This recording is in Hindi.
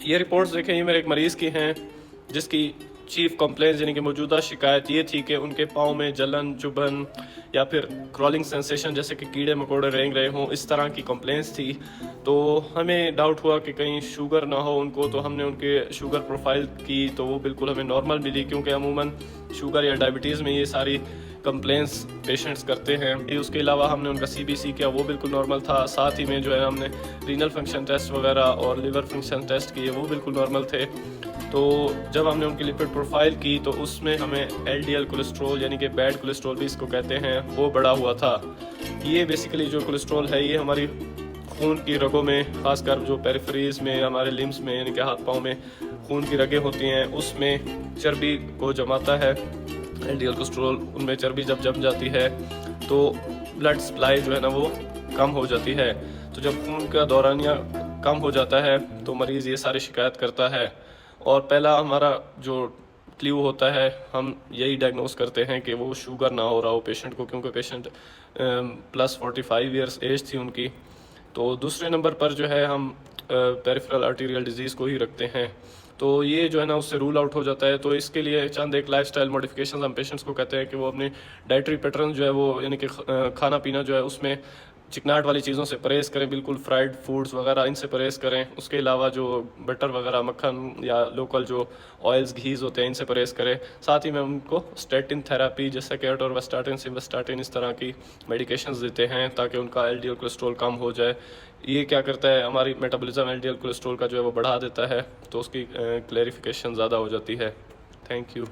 ये रिपोर्ट्स देखें, ये मेरे एक मरीज़ की हैं जिसकी चीफ कंप्लेंट यानी कि मौजूदा शिकायत ये थी कि उनके पाँव में जलन, चुभन या फिर क्रॉलिंग सेंसेशन जैसे कि कीड़े मकोड़े रेंग रहे हों, इस तरह की कंप्लेंट्स थी। तो हमें डाउट हुआ कि कहीं शुगर ना हो उनको, तो हमने उनके शुगर प्रोफाइल की तो वो बिल्कुल हमें नॉर्मल मिली, क्योंकि अमूमन शुगर या डायबिटीज़ में ये सारी कंप्लेंट्स पेशेंट्स करते हैं। उसके अलावा हमने उनका CBC किया, वो बिल्कुल नॉर्मल था। साथ ही में जो है हमने रीनल फंक्शन टेस्ट वगैरह और लिवर फंक्शन टेस्ट किए, वो बिल्कुल नॉर्मल थे। तो जब हमने उनकी लिपिड प्रोफाइल की तो उसमें हमें LDL कोलेस्ट्रॉल यानी कि बैड कोलेस्ट्रॉल भी इसको कहते हैं, वो बढ़ा हुआ था। ये बेसिकली जो कोलेस्ट्रॉल है ये हमारी खून की रगों में, ख़ासकर जो पेरिफेरीज में, हमारे लिम्स में यानी कि हाथ पाँव में खून की रगें होती हैं, उसमें चर्बी को जमाता है। LDL कोलेस्ट्रॉल उनमें चर्बी जब जम जाती है तो ब्लड सप्लाई जो है ना वो कम हो जाती है। तो जब खून का दौरानिया कम हो जाता है तो मरीज़ ये सारी शिकायत करता है। और पहला हमारा जो क्ल्यू होता है, हम यही डायग्नोस करते हैं कि वो शुगर ना हो रहा हो पेशेंट को, क्योंकि पेशेंट प्लस 45 ईयर्स एज थी उनकी। तो दूसरे नंबर पर जो है हम पेरिफेरल आर्टीरियल डिजीज़ को ही रखते हैं। तो ये जो है ना उससे रूल आउट हो जाता है। तो इसके लिए चंद एक लाइफस्टाइल मॉडिफिकेशन हम पेशेंट्स को कहते हैं कि वो अपने डाइटरी पैटर्न जो है वो यानी कि खाना पीना जो है उसमें चिकनाहट वाली चीज़ों से परहेज करें, बिल्कुल फ्राइड फूड्स वगैरह इनसे परहेज करें। उसके अलावा जो बटर वगैरह, मक्खन या लोकल जो ऑयल्स घीज होते हैं इनसे परहेज करें। साथ ही में उनको स्टेटिन थेरेपी जैसे कि एटोरवास्टाटिन, सिम्वास्टाटिन इस तरह की मेडिकेशंस देते हैं ताकि उनका LDL कोलेस्ट्रॉल कम हो जाए। ये क्या करता है, हमारी मेटाबॉलिज्म LDL कोलेस्ट्रॉल का जो है वो बढ़ा देता है, तो उसकी क्लैरिफिकेशन ज़्यादा हो जाती है। Thank you.